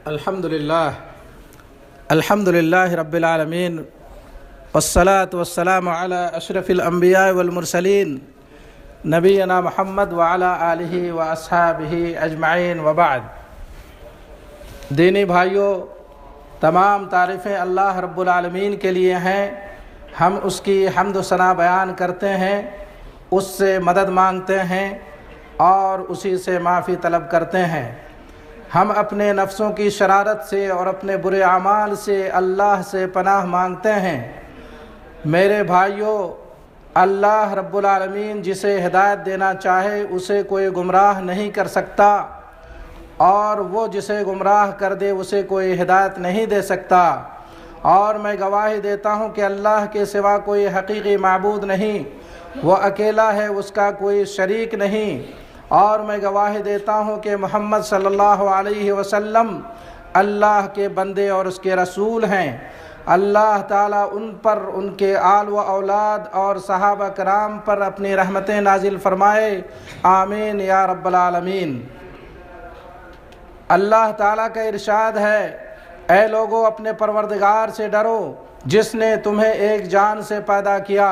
الحمد للہ رب العالمین والصلاة والسلام علی اشرف الانبیاء والمرسلین نبینا محمد وعلی آلہ واصحابہ اجمعین وبعد۔ دینی بھائیوں، تمام تعریفیں اللہ رب العالمین کے لیے ہیں۔ ہم اس کی حمد و ثنا بیان کرتے ہیں، اس سے مدد مانگتے ہیں اور اسی سے معافی طلب کرتے ہیں۔ ہم اپنے نفسوں کی شرارت سے اور اپنے برے اعمال سے اللہ سے پناہ مانگتے ہیں۔ میرے بھائیوں، اللہ رب العالمین جسے ہدایت دینا چاہے اسے کوئی گمراہ نہیں کر سکتا، اور وہ جسے گمراہ کر دے اسے کوئی ہدایت نہیں دے سکتا۔ اور میں گواہی دیتا ہوں کہ اللہ کے سوا کوئی حقیقی معبود نہیں، وہ اکیلا ہے، اس کا کوئی شریک نہیں۔ اور میں گواہی دیتا ہوں کہ محمد صلی اللہ علیہ وسلم اللہ کے بندے اور اس کے رسول ہیں۔ اللہ تعالیٰ ان پر، ان کے آل و اولاد اور صحابہ کرام پر اپنی رحمتیں نازل فرمائے، آمین یا رب العالمین۔ اللہ تعالیٰ کا ارشاد ہے، اے لوگو اپنے پروردگار سے ڈرو جس نے تمہیں ایک جان سے پیدا کیا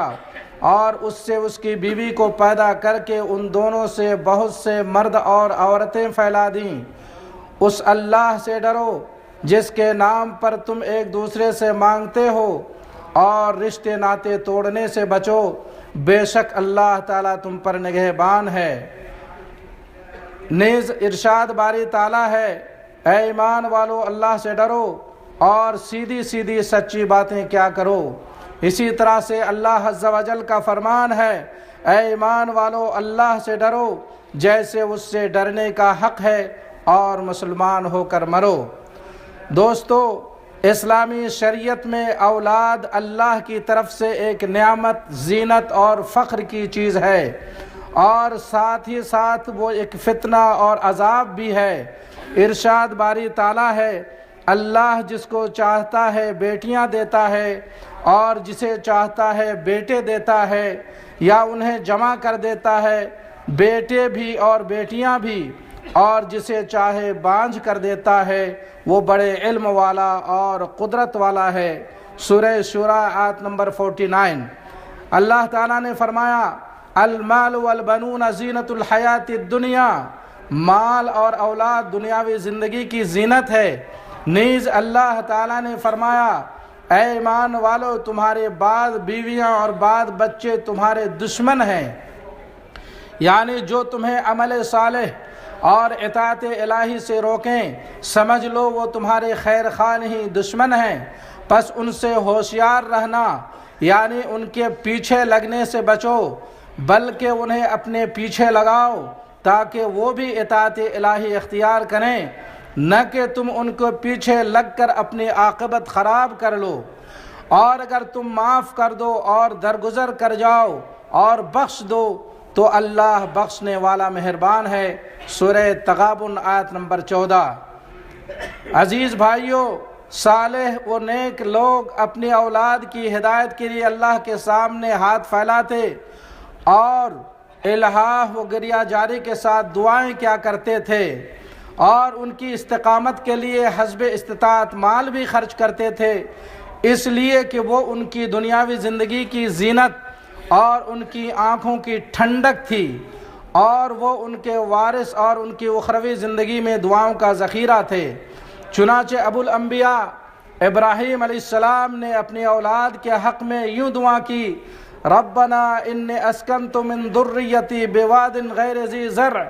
اور اس سے اس کی بیوی کو پیدا کر کے ان دونوں سے بہت سے مرد اور عورتیں پھیلا دیں۔ اس اللہ سے ڈرو جس کے نام پر تم ایک دوسرے سے مانگتے ہو، اور رشتے ناطے توڑنے سے بچو، بے شک اللہ تعالیٰ تم پر نگہبان ہے۔ نیز ارشاد باری تعالیٰ ہے، اے ایمان والو اللہ سے ڈرو اور سیدھی سیدھی سچی باتیں کیا کرو۔ اسی طرح سے اللہ عز و جل کا فرمان ہے، اے ایمان والو اللہ سے ڈرو جیسے اس سے ڈرنے کا حق ہے، اور مسلمان ہو کر مرو۔ دوستو، اسلامی شریعت میں اولاد اللہ کی طرف سے ایک نعمت، زینت اور فخر کی چیز ہے، اور ساتھ ہی ساتھ وہ ایک فتنہ اور عذاب بھی ہے۔ ارشاد باری تعالیٰ ہے، اللہ جس کو چاہتا ہے بیٹیاں دیتا ہے، اور جسے چاہتا ہے بیٹے دیتا ہے، یا انہیں جمع کر دیتا ہے، بیٹے بھی اور بیٹیاں بھی، اور جسے چاہے بانجھ کر دیتا ہے۔ وہ بڑے علم والا اور قدرت والا ہے۔ سورہ شورى آیت نمبر 49۔ اللہ تعالیٰ نے فرمایا، المال والبنون زینت الحیات الدنیا، مال اور اولاد دنیاوی زندگی کی زینت ہے۔ نیز اللہ تعالیٰ نے فرمایا، اے ایمان والو تمہارے بعض بیویاں اور بعض بچے تمہارے دشمن ہیں، یعنی جو تمہیں عمل صالح اور اطاعت الہی سے روکیں، سمجھ لو وہ تمہارے خیر خواہ نہیں، دشمن ہیں۔ پس ان سے ہوشیار رہنا، یعنی ان کے پیچھے لگنے سے بچو، بلکہ انہیں اپنے پیچھے لگاؤ تاکہ وہ بھی اطاعت الہی اختیار کریں، نہ کہ تم ان کو پیچھے لگ کر اپنی عاقبت خراب کر لو۔ اور اگر تم معاف کر دو اور درگزر کر جاؤ اور بخش دو تو اللہ بخشنے والا مہربان ہے۔ سورہ تغابن آیت نمبر 14۔ عزیز بھائیوں، صالح و نیک لوگ اپنی اولاد کی ہدایت کے لیے اللہ کے سامنے ہاتھ پھیلاتے اور الحاح و گریہ جاری کے ساتھ دعائیں کیا کرتے تھے، اور ان کی استقامت کے لیے حسب استطاعت مال بھی خرچ کرتے تھے، اس لیے کہ وہ ان کی دنیاوی زندگی کی زینت اور ان کی آنکھوں کی ٹھنڈک تھی، اور وہ ان کے وارث اور ان کی اخروی زندگی میں دعاؤں کا ذخیرہ تھے۔ چنانچہ ابو الانبیاء ابراہیم علیہ السلام نے اپنی اولاد کے حق میں یوں دعا کی، ربنا انی اسکنت من ذریتی بواد غیر ذی زرع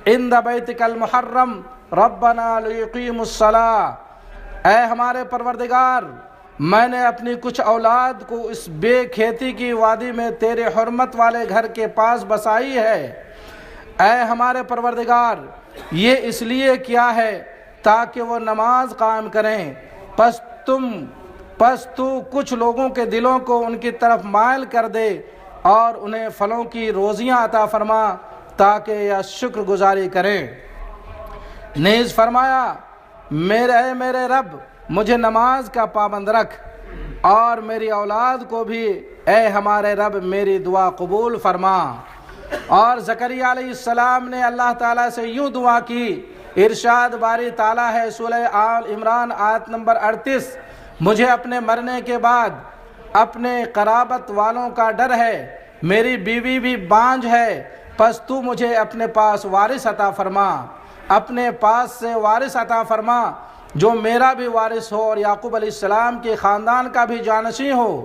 عند بیتک المحرم ربنا لیقیموا الصلاۃ۔ اے ہمارے پروردگار، میں نے اپنی کچھ اولاد کو اس بے کھیتی کی وادی میں تیرے حرمت والے گھر کے پاس بسائی ہے۔ اے ہمارے پروردگار، یہ اس لیے کیا ہے تاکہ وہ نماز قائم کریں، پس تو کچھ لوگوں کے دلوں کو ان کی طرف مائل کر دے اور انہیں پھلوں کی روزیاں عطا فرما تاکہ یہ شکر گزاری کریں۔ نیز فرمایا، میرے رب مجھے نماز کا پابند رکھ، اور میری اولاد کو بھی اے ہمارے رب میری دعا قبول فرما۔ اور زکریا علیہ السلام نے اللہ تعالیٰ سے یوں دعا کی، ارشاد باری تعالیٰ ہے سورہ آل عمران آیت نمبر 38، مجھے اپنے مرنے کے بعد اپنے قرابت والوں کا ڈر ہے، میری بیوی بھی بانجھ ہے، پس تو مجھے اپنے پاس وارث عطا فرما، اپنے پاس سے وارث عطا فرما جو میرا بھی وارث ہو اور یعقوب علیہ السلام کے خاندان کا بھی جانشین ہو،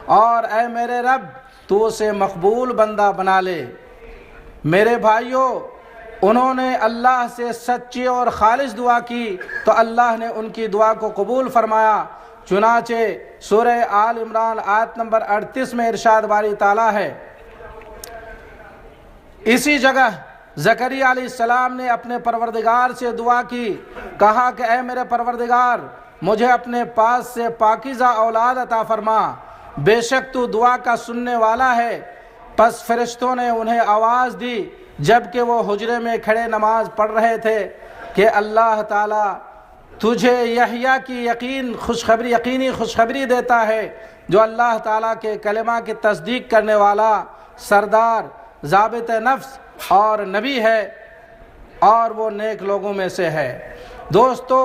اور اے میرے رب تو اسے مقبول بندہ بنا لے۔ میرے بھائیوں، انہوں نے اللہ سے سچی اور خالص دعا کی تو اللہ نے ان کی دعا کو قبول فرمایا۔ چنانچہ سورہ آل عمران آیت نمبر 38 میں ارشاد باری تعالیٰ ہے، اسی جگہ زکریا علیہ السلام نے اپنے پروردگار سے دعا کی، کہا کہ اے میرے پروردگار مجھے اپنے پاس سے پاکیزہ اولاد عطا فرما، بے شک تو دعا کا سننے والا ہے۔ پس فرشتوں نے انہیں آواز دی جبکہ وہ حجرے میں کھڑے نماز پڑھ رہے تھے کہ اللہ تعالیٰ تجھے یحییٰ کی یقینی خوشخبری دیتا ہے جو اللہ تعالیٰ کے کلمہ کی تصدیق کرنے والا، سردار، ضابط نفس اور نبی ہے، اور وہ نیک لوگوں میں سے ہے۔ دوستو،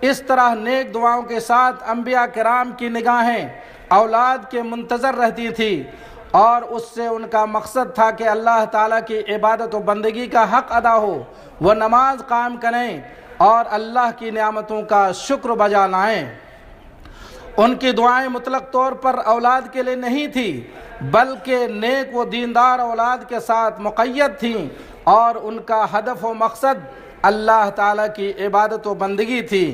اس طرح نیک دعاؤں کے ساتھ انبیاء کرام کی نگاہیں اولاد کے منتظر رہتی تھی، اور اس سے ان کا مقصد تھا کہ اللہ تعالیٰ کی عبادت و بندگی کا حق ادا ہو، وہ نماز قائم کریں اور اللہ کی نعمتوں کا شکر بجا لائیں۔ ان کی دعائیں مطلق طور پر اولاد کے لیے نہیں تھی، بلکہ نیک و دیندار اولاد کے ساتھ مقید تھیں، اور ان کا ہدف و مقصد اللہ تعالیٰ کی عبادت و بندگی تھی۔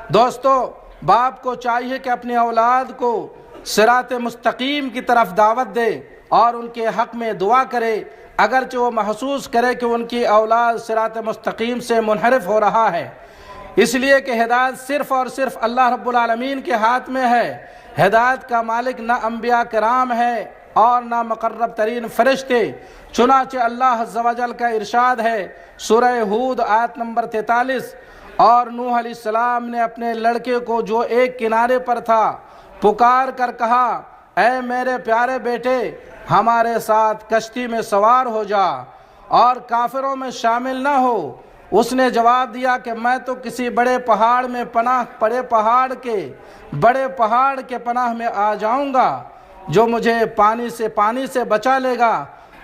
دوستو، باپ کو چاہیے کہ اپنی اولاد کو صراط مستقیم کی طرف دعوت دے اور ان کے حق میں دعا کرے، اگرچہ وہ محسوس کرے کہ ان کی اولاد صراط مستقیم سے منحرف ہو رہا ہے، اس لیے کہ ہدایت صرف اور صرف اللہ رب العالمین کے ہاتھ میں ہے۔ ہدایت کا مالک نہ انبیاء کرام ہے اور نہ مقرب ترین فرشتے۔ چنانچہ اللہ عز و جل کا ارشاد ہے سورہ ہود آیت نمبر 43، اور نوح علیہ السلام نے اپنے لڑکے کو جو ایک کنارے پر تھا پکار کر کہا، اے میرے پیارے بیٹے ہمارے ساتھ کشتی میں سوار ہو جا اور کافروں میں شامل نہ ہو۔ اس نے جواب دیا کہ میں تو کسی بڑے پہاڑ کے پناہ میں آ جاؤں گا جو مجھے پانی سے بچا لے گا۔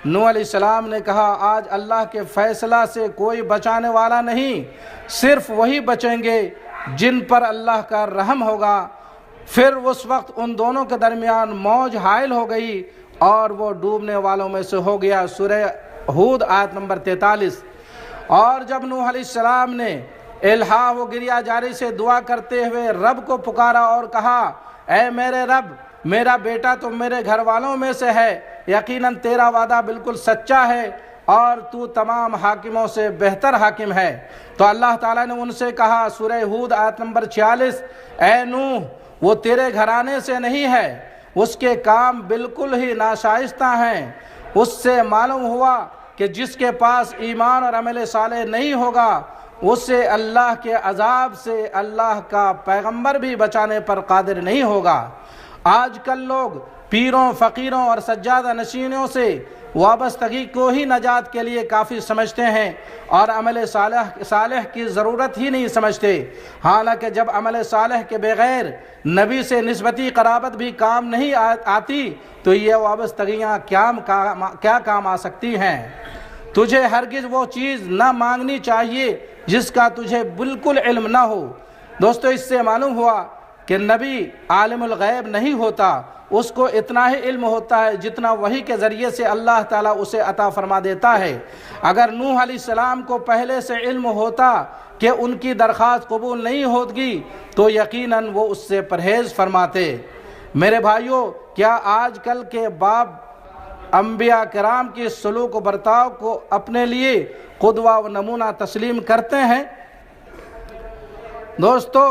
نوح علیہ السلام نے کہا، آج اللہ کے فیصلہ سے کوئی بچانے والا نہیں، صرف وہی بچیں گے جن پر اللہ کا رحم ہوگا۔ پھر اس وقت ان دونوں کے درمیان موج حائل ہو گئی اور وہ ڈوبنے والوں میں سے ہو گیا۔ سورہ ہود آیت نمبر 43۔ اور جب نوح علیہ السلام نے الہا و گریہ جاری سے دعا کرتے ہوئے رب کو پکارا اور کہا، اے میرے رب میرا بیٹا تو میرے گھر والوں میں سے ہے، یقیناً تیرا وعدہ بالکل سچا ہے اور تو تمام حاکموں سے بہتر حاکم ہے، تو اللہ تعالیٰ نے ان سے کہا سورہ ہود آیت نمبر 46، اے نوح وہ تیرے گھرانے سے نہیں ہے، اس کے کام بالکل ہی ناشائستہ ہیں۔ اس سے معلوم ہوا کہ جس کے پاس ایمان اور عمل صالح نہیں ہوگا اسے اللہ کے عذاب سے اللہ کا پیغمبر بھی بچانے پر قادر نہیں ہوگا۔ آج کل لوگ پیروں، فقیروں اور سجادہ نشینوں سے وابستگی کو ہی نجات کے لیے کافی سمجھتے ہیں اور عمل صالح کی ضرورت ہی نہیں سمجھتے، حالانکہ جب عمل صالح کے بغیر نبی سے نسبتی قرابت بھی کام نہیں آتی تو یہ وابستگیاں کیا کام آ سکتی ہیں۔ تجھے ہرگز وہ چیز نہ مانگنی چاہیے جس کا تجھے بالکل علم نہ ہو۔ دوستو، اس سے معلوم ہوا کہ نبی عالم الغیب نہیں ہوتا، اس کو اتنا ہی علم ہوتا ہے جتنا وحی کے ذریعے سے اللہ تعالیٰ اسے عطا فرما دیتا ہے۔ اگر نوح علیہ السلام کو پہلے سے علم ہوتا کہ ان کی درخواست قبول نہیں ہوگی تو یقیناً وہ اس سے پرہیز فرماتے۔ میرے بھائیوں، کیا آج کل کے باپ انبیاء کرام کی سلوک و برتاؤ کو اپنے لیے قدوہ و نمونہ تسلیم کرتے ہیں؟ دوستو،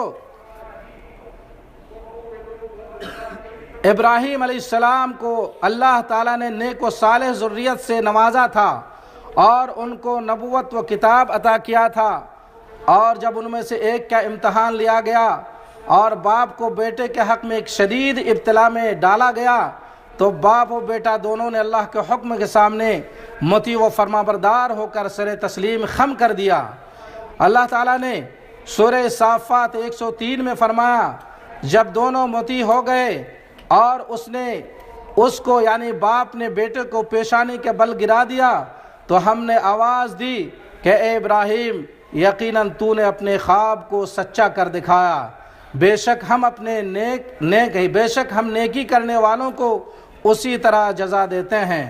ابراہیم علیہ السلام کو اللہ تعالیٰ نے نیک و صالح ذریت سے نوازا تھا اور ان کو نبوت و کتاب عطا کیا تھا، اور جب ان میں سے ایک کا امتحان لیا گیا اور باپ کو بیٹے کے حق میں ایک شدید ابتلا میں ڈالا گیا تو باپ و بیٹا دونوں نے اللہ کے حکم کے سامنے مطیع و فرمانبردار ہو کر سر تسلیم خم کر دیا اللہ تعالیٰ نے سورہ صافات 103 میں فرمایا جب دونوں مطیع ہو گئے اور اس کو یعنی باپ نے بیٹے کو پیشانی کے بل گرا دیا تو ہم نے آواز دی کہ اے ابراہیم یقیناً تو نے اپنے خواب کو سچا کر دکھایا، بے شک ہم نیکی کرنے والوں کو اسی طرح جزا دیتے ہیں۔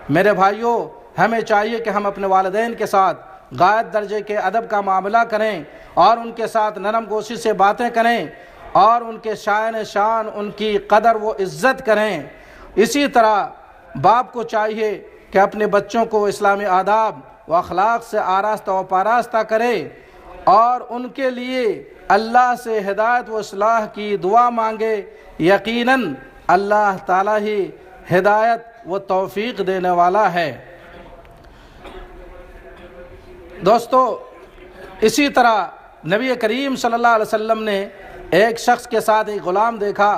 میرے بھائیوں، ہمیں چاہیے کہ ہم اپنے والدین کے ساتھ غایت درجے کے ادب کا معاملہ کریں اور ان کے ساتھ نرم گوشی سے باتیں کریں اور ان کے شان ان کی قدر و عزت کریں۔ اسی طرح باپ کو چاہیے کہ اپنے بچوں کو اسلامی آداب و اخلاق سے آراستہ و پاراستہ کرے اور ان کے لیے اللہ سے ہدایت و اصلاح کی دعا مانگے۔ یقیناً اللہ تعالیٰ ہی ہدایت و توفیق دینے والا ہے۔ دوستو، اسی طرح نبی کریم صلی اللہ علیہ وسلم نے ایک شخص کے ساتھ ایک غلام دیکھا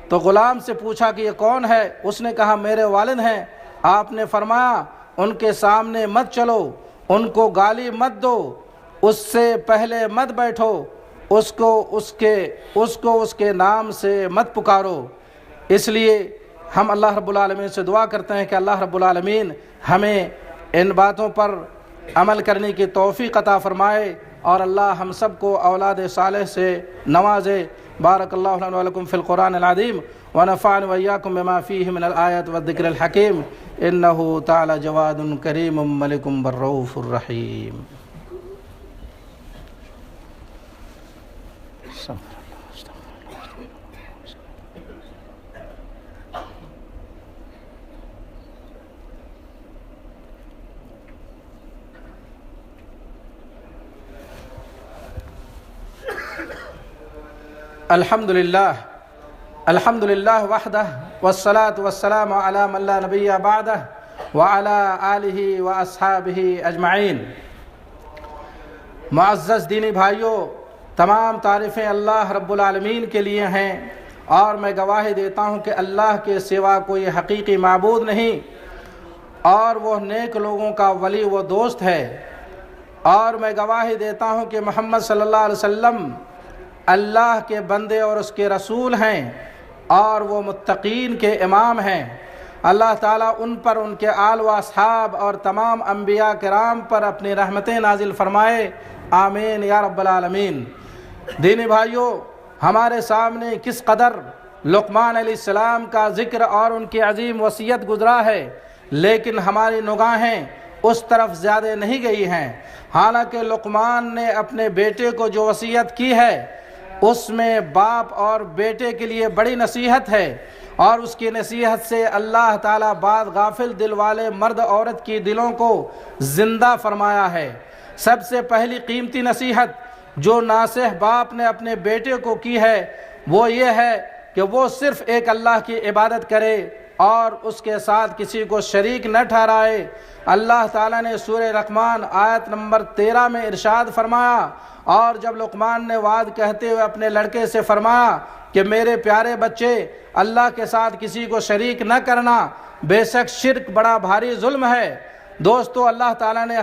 تو غلام سے پوچھا کہ یہ کون ہے؟ اس نے کہا میرے والد ہیں۔ آپ نے فرمایا ان کے سامنے مت چلو، ان کو گالی مت دو، اس سے پہلے مت بیٹھو، اس کو اس کے نام سے مت پکارو۔ اس لیے ہم اللہ رب العالمین سے دعا کرتے ہیں کہ اللہ رب العالمین ہمیں ان باتوں پر عمل کرنے کی توفیق عطا فرمائے اور اللہ ہم سب کو اولاد صالح سے نوازے۔ بارک اللہ لنا ولکم فی القرآن العظیم ونفعني وإياكم بما فيه من الآيات والذكر الحكيم إنه تعالى جواد كريم ملك بالرؤوف الرحيم۔ الحمد للہ وحدہ والصلاة والسلام علی من لا نبی بعدہ وعلی آلہ واصحابہ اجمعین۔ معزز دینی بھائیوں، تمام تعریفیں اللہ رب العالمین کے لیے ہیں اور میں گواہی دیتا ہوں کہ اللہ کے سوا کوئی حقیقی معبود نہیں اور وہ نیک لوگوں کا ولی و دوست ہے، اور میں گواہی دیتا ہوں کہ محمد صلی اللہ علیہ وسلم اللہ کے بندے اور اس کے رسول ہیں اور وہ متقین کے امام ہیں۔ اللہ تعالیٰ ان پر، ان کے آل و اصحاب اور تمام انبیاء کرام پر اپنی رحمتیں نازل فرمائے، آمین یا رب العالمین۔ دینی بھائیوں، ہمارے سامنے کس قدر لقمان علیہ السلام کا ذکر اور ان کی عظیم وصیت گزرا ہے، لیکن ہماری نگاہیں اس طرف زیادہ نہیں گئی ہیں۔ حالانکہ لقمان نے اپنے بیٹے کو جو وصیت کی ہے اس میں باپ اور بیٹے کے لیے بڑی نصیحت ہے، اور اس کی نصیحت سے اللہ تعالیٰ بعض غافل دل والے مرد عورت کی دلوں کو زندہ فرمایا ہے۔ سب سے پہلی قیمتی نصیحت جو ناصح باپ نے اپنے بیٹے کو کی ہے وہ یہ ہے کہ وہ صرف ایک اللہ کی عبادت کرے اور اس کے ساتھ کسی کو شریک نہ ٹھہرائے۔ اللہ تعالیٰ نے سورہ لقمان آیت نمبر 13 میں ارشاد فرمایا، اور جب لقمان نے وعد کہتے ہوئے اپنے لڑکے سے فرمایا کہ میرے پیارے بچے، اللہ کے ساتھ کسی کو شریک نہ کرنا، بے شک شرک بڑا بھاری ظلم ہے۔ دوستو، اللہ تعالیٰ نے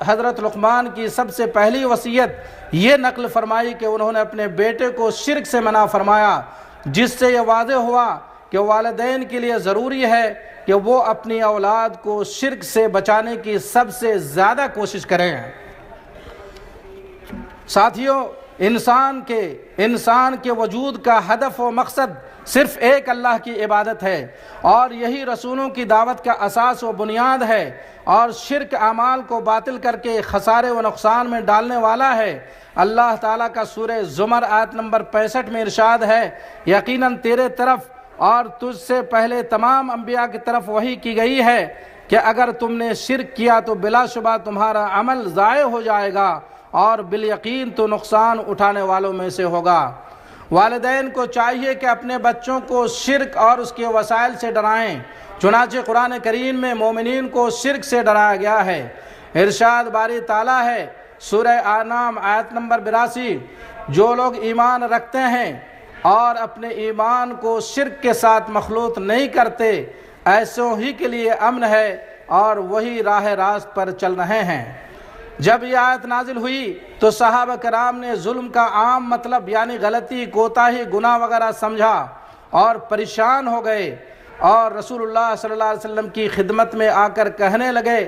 حضرت لقمان کی سب سے پہلی وصیت یہ نقل فرمائی کہ انہوں نے اپنے بیٹے کو شرک سے منع فرمایا، جس سے یہ واضح ہوا کہ والدین کے لیے ضروری ہے کہ وہ اپنی اولاد کو شرک سے بچانے کی سب سے زیادہ کوشش کریں۔ ساتھیوں، انسان کے وجود کا ہدف و مقصد صرف ایک اللہ کی عبادت ہے، اور یہی رسولوں کی دعوت کا اساس و بنیاد ہے، اور شرک اعمال کو باطل کر کے خسارے و نقصان میں ڈالنے والا ہے۔ اللہ تعالیٰ کا سورہ زمر آیت نمبر 65 میں ارشاد ہے، یقیناً تیرے طرف اور تجھ سے پہلے تمام انبیاء کی طرف وحی کی گئی ہے کہ اگر تم نے شرک کیا تو بلا شبہ تمہارا عمل ضائع ہو جائے گا اور بالیقین تو نقصان اٹھانے والوں میں سے ہوگا۔ والدین کو چاہیے کہ اپنے بچوں کو شرک اور اس کے وسائل سے ڈرائیں، چنانچہ قرآن کریم میں مومنین کو شرک سے ڈرایا گیا ہے۔ ارشاد باری تعالیٰ ہے سورہ انعام آیت نمبر 82، جو لوگ ایمان رکھتے ہیں اور اپنے ایمان کو شرک کے ساتھ مخلوط نہیں کرتے، ایسوں ہی کے لیے امن ہے اور وہی راہ راست پر چل رہے ہیں۔ جب یہ آیت نازل ہوئی تو صحابہ کرام نے ظلم کا عام مطلب یعنی غلطی، کوتاہی، گناہ وغیرہ سمجھا اور پریشان ہو گئے، اور رسول اللہ صلی اللہ علیہ وسلم کی خدمت میں آ کر کہنے لگے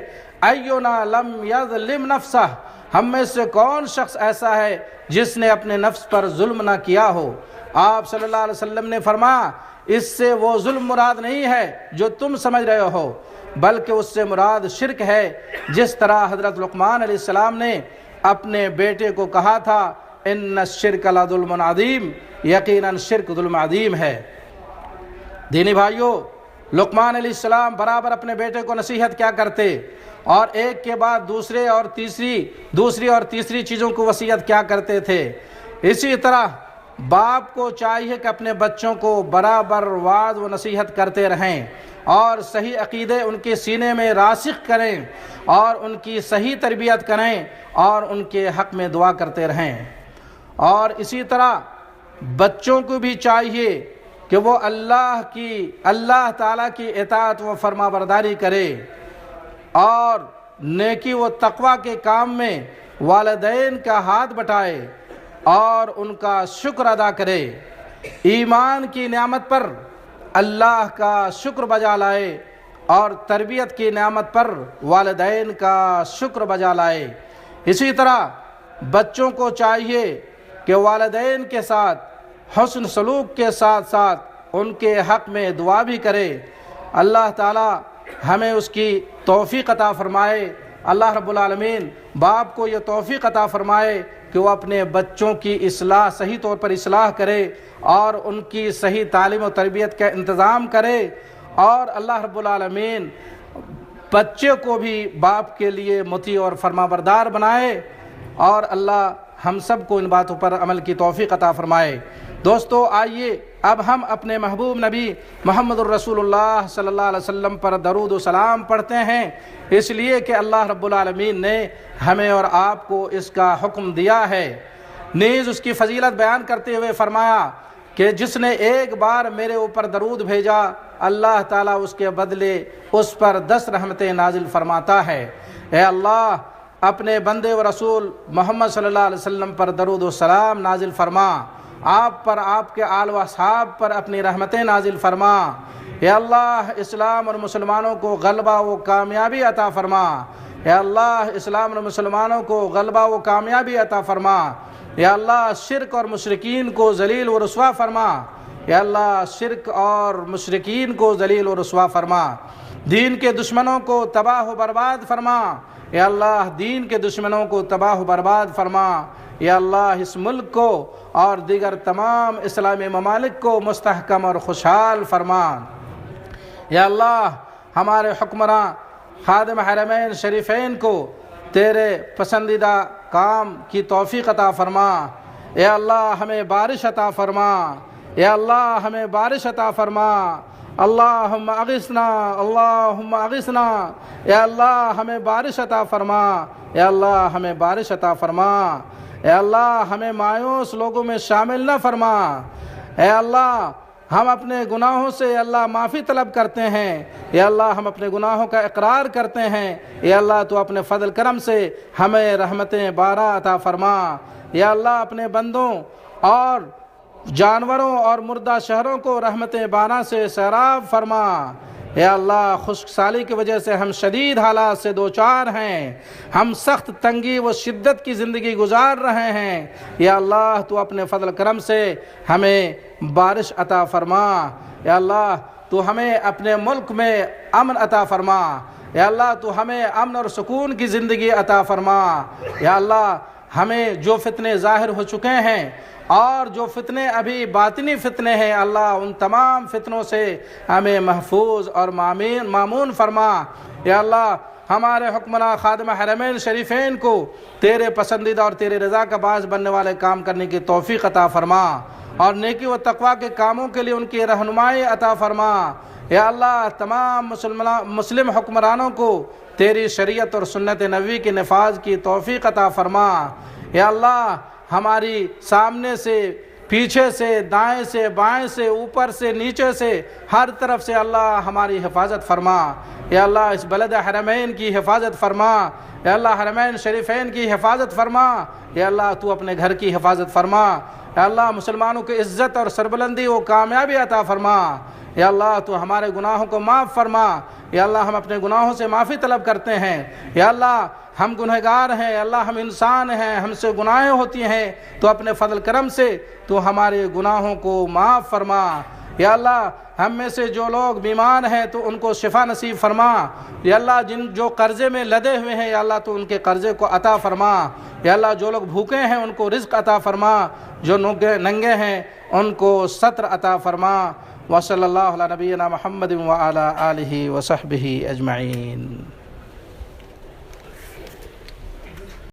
اینا لم یظلم نفسہ، ہم میں سے کون شخص ایسا ہے جس نے اپنے نفس پر ظلم نہ کیا ہو؟ آپ صلی اللہ علیہ وسلم نے فرمایا اس سے وہ ظلم مراد نہیں ہے جو تم سمجھ رہے ہو، بلکہ اس سے مراد شرک ہے، جس طرح حضرت لقمان علیہ السلام نے اپنے بیٹے کو کہا تھا ان الشرک لظلم عظیم، یقیناً شرک ظلم عظیم ہے۔ دینی بھائیوں، لقمان علیہ السلام برابر اپنے بیٹے کو نصیحت کیا کرتے، اور ایک کے بعد دوسری اور تیسری چیزوں کو وصیت کیا کرتے تھے۔ اسی طرح باپ کو چاہیے کہ اپنے بچوں کو برابر وعظ و نصیحت کرتے رہیں اور صحیح عقیدے ان کے سینے میں راسخ کریں اور ان کی صحیح تربیت کریں اور ان کے حق میں دعا کرتے رہیں۔ اور اسی طرح بچوں کو بھی چاہیے کہ وہ اللہ تعالیٰ کی اطاعت و فرما برداری کرے اور نیکی و تقوی کے کام میں والدین کا ہاتھ بٹائے اور ان کا شکر ادا کرے، ایمان کی نعمت پر اللہ کا شکر بجا لائے اور تربیت کی نعمت پر والدین کا شکر بجا لائے۔ اسی طرح بچوں کو چاہیے کہ والدین کے ساتھ حسن سلوک کے ساتھ ساتھ ان کے حق میں دعا بھی کرے۔ اللہ تعالی ہمیں اس کی توفیق عطا فرمائے۔ اللہ رب العالمین باپ کو یہ توفیق عطا فرمائے کہ وہ اپنے بچوں کی اصلاح، صحیح طور پر اصلاح کرے اور ان کی صحیح تعلیم و تربیت کا انتظام کرے، اور اللہ رب العالمین بچے کو بھی باپ کے لیے مطیع اور فرما بردار بنائے، اور اللہ ہم سب کو ان باتوں پر عمل کی توفیق عطا فرمائے۔ دوستو، آئیے اب ہم اپنے محبوب نبی محمد الرسول اللہ صلی اللہ علیہ وسلم پر درود و سلام پڑھتے ہیں، اس لیے کہ اللہ رب العالمین نے ہمیں اور آپ کو اس کا حکم دیا ہے۔ نیز اس کی فضیلت بیان کرتے ہوئے فرمایا کہ جس نے ایک بار میرے اوپر درود بھیجا اللہ تعالیٰ اس کے بدلے اس پر 10 رحمتیں نازل فرماتا ہے۔ اے اللہ، اپنے بندے و رسول محمد صلی اللہ علیہ وسلم پر درود و سلام نازل فرما، آپ پر، آپ کے آل و اصحاب پر اپنی رحمتیں نازل فرما۔ اے اللہ، اسلام اور مسلمانوں کو غلبہ و کامیابی عطا فرما۔ اے اللہ، اسلام اور مسلمانوں کو غلبہ و کامیابی عطا فرما۔ اے اللہ، شرک اور مشرکین کو ذلیل و رسوا فرما۔ اے اللہ، شرک اور مشرکین کو ذلیل و رسوا فرما۔ دین کے دشمنوں کو تباہ و برباد فرما۔ اے اللہ، دین کے دشمنوں کو تباہ و برباد فرما۔ یا اللہ، اس ملک کو اور دیگر تمام اسلامی ممالک کو مستحکم اور خوشحال فرما۔ یا اللہ، ہمارے حکمراں خادم حرمین شریفین کو تیرے پسندیدہ کام کی توفیق عطا فرما۔ اے اللہ، ہمیں بارش عطا فرما۔ اے اللہ، ہمیں بارش عطا فرما۔ اللہم اغثنا، اللہم اغثنا۔ اے اللہ، ہمیں بارش عطا فرما۔ اے اللہ، ہمیں بارش عطا فرما۔ اے اللہ، ہمیں مایوس لوگوں میں شامل نہ فرما۔ اے اللہ، ہم اپنے گناہوں سے اللہ معافی طلب کرتے ہیں۔ اے اللہ، ہم اپنے گناہوں کا اقرار کرتے ہیں۔ اے اللہ، تو اپنے فضل کرم سے ہمیں رحمتیں بارہ عطا فرما۔ یا اللہ، اپنے بندوں اور جانوروں اور مردہ شہروں کو رحمتیں بارہ سے سیراب فرما۔ اے اللہ، خشک سالی کی وجہ سے ہم شدید حالات سے دوچار ہیں، ہم سخت تنگی و شدت کی زندگی گزار رہے ہیں۔ یا اللہ، تو اپنے فضل کرم سے ہمیں بارش عطا فرما۔ یا اللہ، تو ہمیں اپنے ملک میں امن عطا فرما۔ یا اللہ، تو ہمیں امن اور سکون کی زندگی عطا فرما۔ یا اللہ، ہمیں جو فتنے ظاہر ہو چکے ہیں اور جو فتنے ابھی باطنی فتنے ہیں، اللہ ان تمام فتنوں سے ہمیں محفوظ اور مامون فرما۔ یا اللہ، ہمارے حکمراں خادم حرمین شریفین کو تیرے پسندیدہ اور تیرے رضا کا باعث بننے والے کام کرنے کی توفیق عطا فرما، اور نیکی و تقوی کے کاموں کے لیے ان کی رہنمائی عطا فرما۔ یا اللہ، تمام مسلم حکمرانوں کو تیری شریعت اور سنت نبوی کے نفاذ کی توفیق عطا فرما۔ یا اللہ، ہماری سامنے سے پیچھے سے، دائیں سے، بائیں سے، اوپر سے، نیچے سے، ہر طرف سے اللہ ہماری حفاظت فرما۔ یا اللہ اس بلد حرمین کی حفاظت فرما، یا اللہ حرمین شریفین کی حفاظت فرما، یا اللہ تو اپنے گھر کی حفاظت فرما، یا اللہ مسلمانوں کی عزت اور سربلندی و کامیابی عطا فرما، یا اللہ تو ہمارے گناہوں کو معاف فرما، یا اللہ ہم اپنے گناہوں سے معافی طلب کرتے ہیں، یا اللہ ہم گنہگار ہیں، یا اللہ ہم انسان ہیں، ہم سے گناہیں ہوتی ہیں، تو اپنے فضل کرم سے تو ہمارے گناہوں کو معاف فرما، یا اللہ ہم میں سے جو لوگ بیمار ہیں تو ان کو شفا نصیب فرما، یا اللہ جو قرضے میں لدے ہوئے ہیں یا اللہ تو ان کے قرضے کو عطا فرما، یا اللہ جو لوگ بھوکے ہیں ان کو رزق عطا فرما، جو ننگے ہیں ان کو ستر عطا فرما۔ وصلی اللہ علی نبینا محمد وعلی آلہ وصحبہ اجمعین۔